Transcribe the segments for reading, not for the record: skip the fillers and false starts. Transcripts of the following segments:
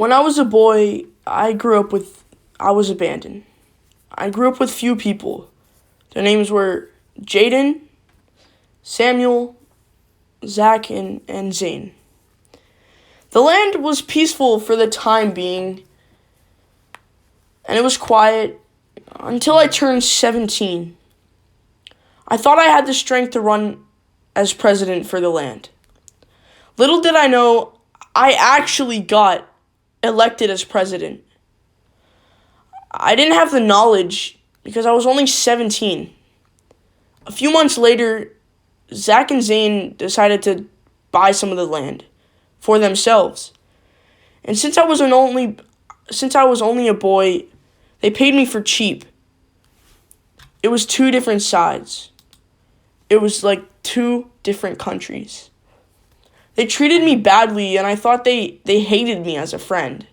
When I was a boy, I was abandoned. I grew up with few people. Their names were Jaden, Samuel, Zach, and Zane. The land was peaceful for the time being, and it was quiet until I turned 17. I thought I had the strength to run as president for the land. Little did I know, I actually got elected as president. I didn't have the knowledge because I was only 17. A few months later, Zach and Zane decided to buy some of the land for themselves. And since I was only a boy, they paid me for cheap. It was two different sides. It was like two different countries. They treated me badly, and I thought they hated me as a friend.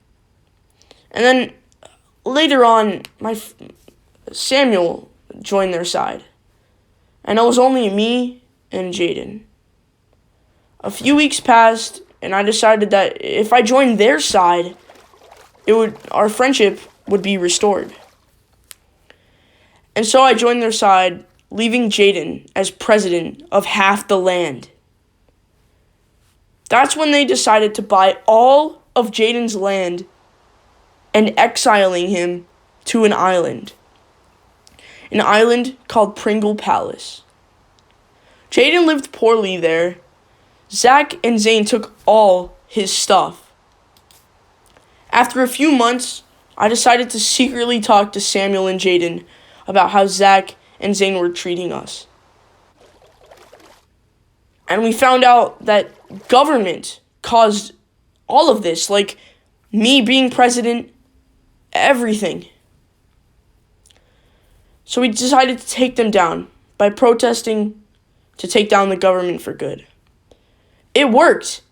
And then later on, Samuel joined their side. And it was only me and Jaden. A few weeks passed, and I decided that if I joined their side, our friendship would be restored. And so I joined their side, leaving Jaden as president of half the land. That's when they decided to buy all of Jaden's land and exiling him to an island called Pringle Palace. Jaden lived poorly there. Zach and Zane took all his stuff. After a few months, I decided to secretly talk to Samuel and Jaden about how Zach and Zane were treating us. And we found out that government caused all of this, like me being president, everything. So we decided to take them down by protesting to take down the government for good. It worked.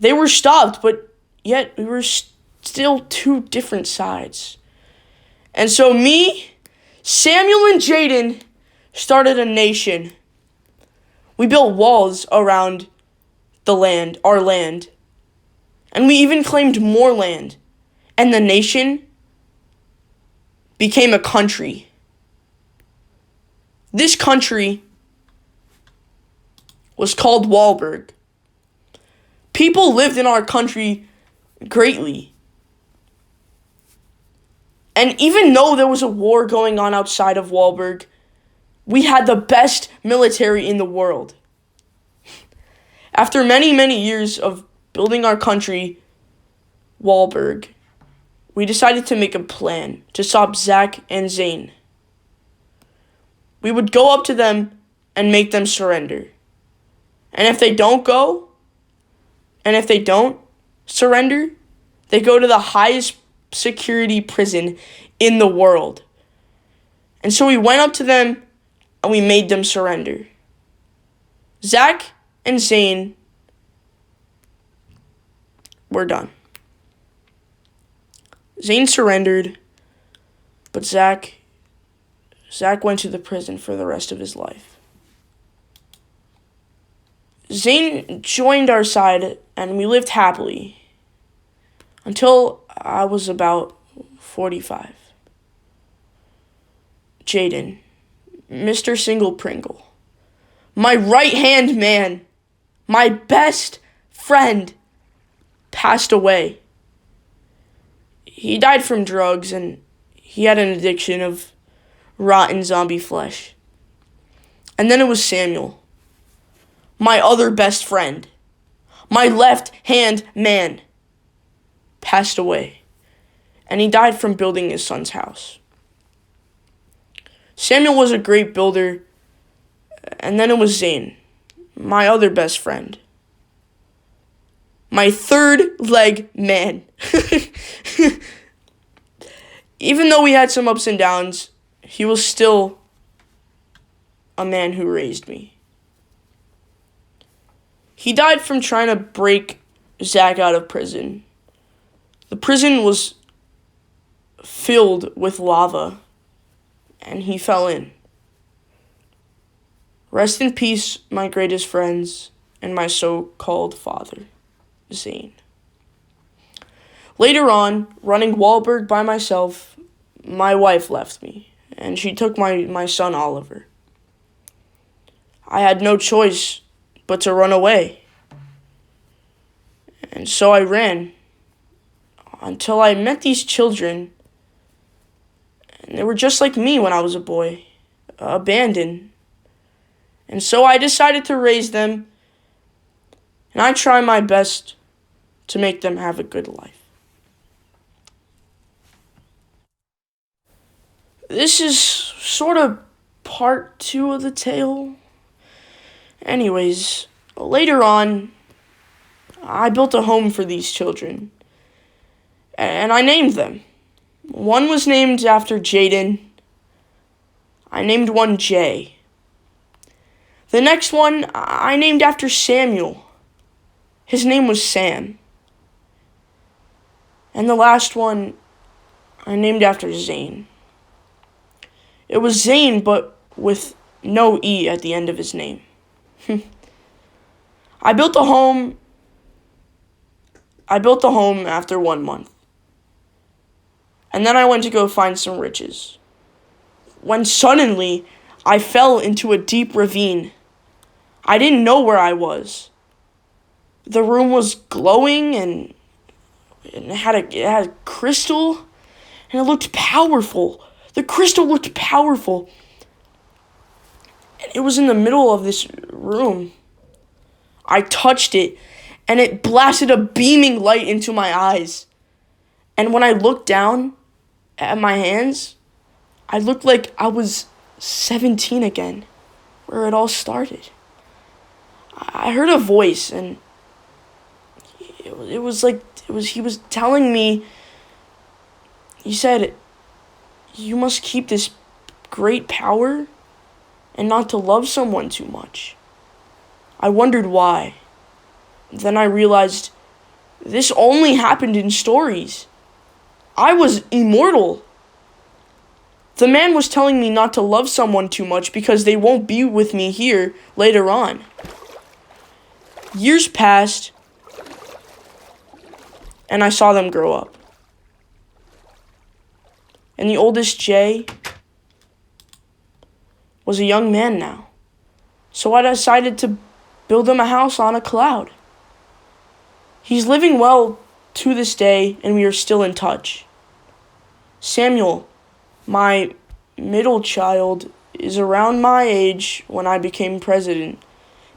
They were stopped, but yet we were still two different sides. And so me, Samuel, and Jaden started a nation. We built walls around our land. And we even claimed more land. And the nation became a country. This country was called Walburg. People lived in our country greatly. And even though there was a war going on outside of Walburg, we had the best military in the world. After many, many years of building our country, Walburg, we decided to make a plan to stop Zach and Zane. We would go up to them and make them surrender. And if they don't surrender, they go to the highest security prison in the world. And so we went up to them and we made them surrender. Zach and Zane were done. Zane surrendered, but Zach went to the prison for the rest of his life. Zane joined our side, and we lived happily until I was about 45. Jaden, Mr. Single Pringle, my right-hand man, my best friend, passed away. He died from drugs, and he had an addiction of rotten zombie flesh. And then it was Samuel, my other best friend, my left-hand man, passed away. And he died from building his son's house. Samuel was a great builder. And then it was Zane, my other best friend, my third leg man. Even though we had some ups and downs, he was still a man who raised me. He died from trying to break Zach out of prison. The prison was filled with lava, and he fell in. Rest in peace, my greatest friends, and my so-called father, Zane. Later on, running Wahlberg by myself, my wife left me, and she took my son Oliver. I had no choice but to run away. And so I ran until I met these children, and they were just like me when I was a boy, abandoned. And so I decided to raise them, and I try my best to make them have a good life. This is sort of part 2 of the tale. Anyways, later on, I built a home for these children, and I named them. One was named after Jaden. I named one Jay. The next one I named after Samuel. His name was Sam. And the last one I named after Zane. It was Zane, but with no E at the end of his name. I built the home after 1 month. And then I went to go find some riches. When suddenly, I fell into a deep ravine. I didn't know where I was. The room was glowing and it had a crystal, and it looked powerful. The crystal looked powerful. And it was in the middle of this room. I touched it, and it blasted a beaming light into my eyes. And when I looked down at my hands, I looked like I was 17 again, where it all started. I heard a voice, and he was telling me, he said, "You must keep this great power and not to love someone too much." I wondered why. Then I realized this only happened in stories. I was immortal. The man was telling me not to love someone too much because they won't be with me here later on. Years passed, and I saw them grow up. And the oldest, Jay, was a young man now. So I decided to build him a house on a cloud. He's living well to this day, and we are still in touch. Samuel, my middle child, is around my age when I became president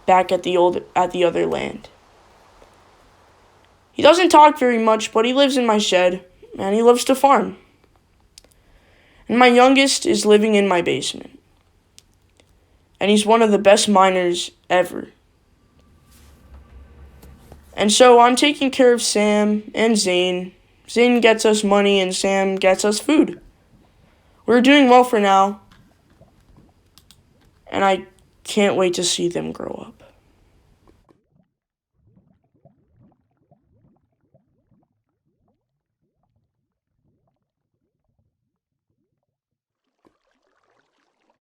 back at the other land. He doesn't talk very much, but he lives in my shed, and he loves to farm. And my youngest is living in my basement. And he's one of the best miners ever. And so I'm taking care of Sam and Zane. Zane gets us money and Sam gets us food. We're doing well for now. And I can't wait to see them grow up.